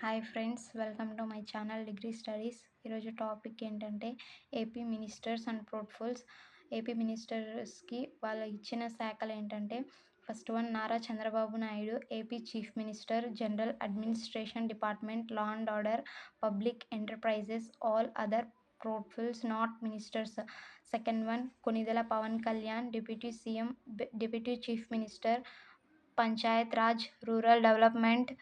Hi friends, welcome to my channel degree studies. ఈరోజు టాపిక్ ఏంటంటే AP ministers and portfolios. AP మినిస్టర్స్కి వాళ్ళ ఇచ్చిన శాఖలు ఏంటంటే, first one Nara Chandrababu Naidu, AP chief minister, general administration department, law and order, public enterprises, all other portfolios not ministers. Second one Konidela Pawan Kalyan, deputy CM, deputy chief minister, panchayat raj, rural development,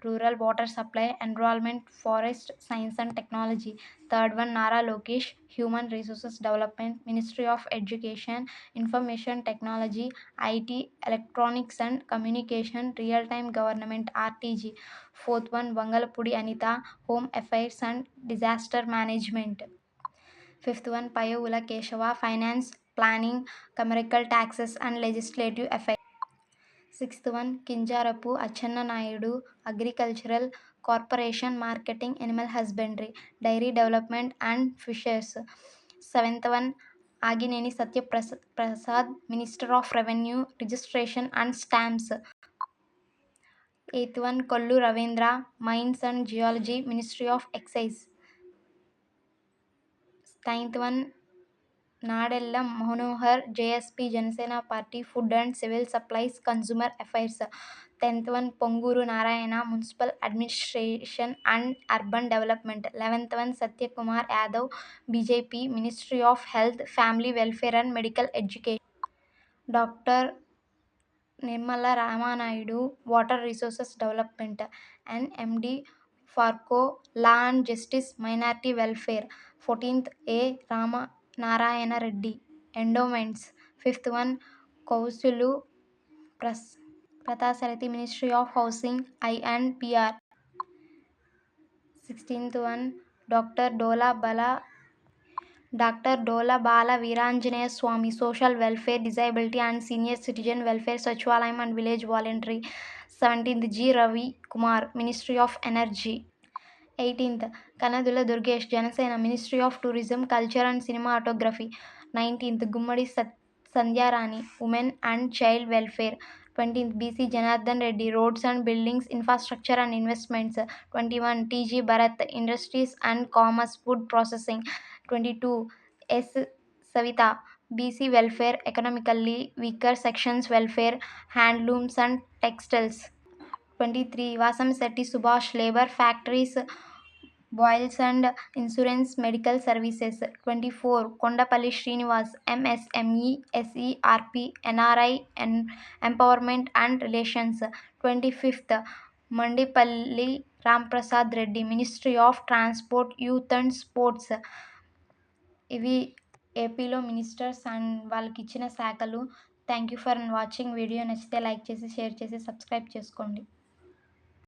rural water supply, environment, forest, science and technology. Third one Nara Lokesh, human resources development, Ministry of Education, information technology, IT, electronics and communication, real time government, RTG. Fourth one Vangalapudi Anita, home affairs and disaster management. Fifth one Payavula Keshava, finance, planning, commercial taxes and legislative affairs. Sixth one Kinjarapu Atchannaidu, agricultural corporation, marketing, animal husbandry, dairy development and fishers. Seventh one Agineni Prasad, minister of revenue, registration and stamps. Eighth one Kollu Ravindra, mines and geology, ministry of excise. Ninth one Nadendla Manohar, JSP Janasena party, food and civil supplies, consumer affairs. Tenth one Ponguru Narayana, municipal administration and urban development. 11th one Satyakumar Yadav, BJP, ministry of health, family welfare and medical education. Doctor Nirmala Ramanaidu, water resources development. NMD Farooq, law and justice, minority welfare. 14th A Narayana Reddy, endowments. 5th one కౌసులు Parthasarathy, ministry of housing, I and PR. 16th one doctor Dola Bala Veeranjaneya Swamy, social welfare, disability and senior citizen welfare, sachivalayam and village voluntary. 17th G Ravi Kumar, ministry of energy. 18th Kandula Durgesh, Janasena, ministry of tourism, culture and cinematography. 19th Gummadi Sandhyarani, women and child welfare. 20th BC Janardhan Reddy, roads and buildings, infrastructure and investments. 21 TG Bharath, industries and commerce, food processing. 22 S Savitha, BC welfare, economically weaker sections welfare, handlooms and textiles. 23 Vasamsetti Subhash, labour, factories, boilers and insurance, medical services. 24 Kondapalli Srinivas, MSME, SERP, NRI, empowerment and relations. 25th Mandipalli Ramprasad Reddy, ministry of transport, youth and sports. ఇవి ఏపీలో ministers and వాళ్ళకి ఇచ్చిన శాఖలు. Thank you for watching. Video నచ్చితే like చేసి, share చేసి, subscribe చేసుకోండి.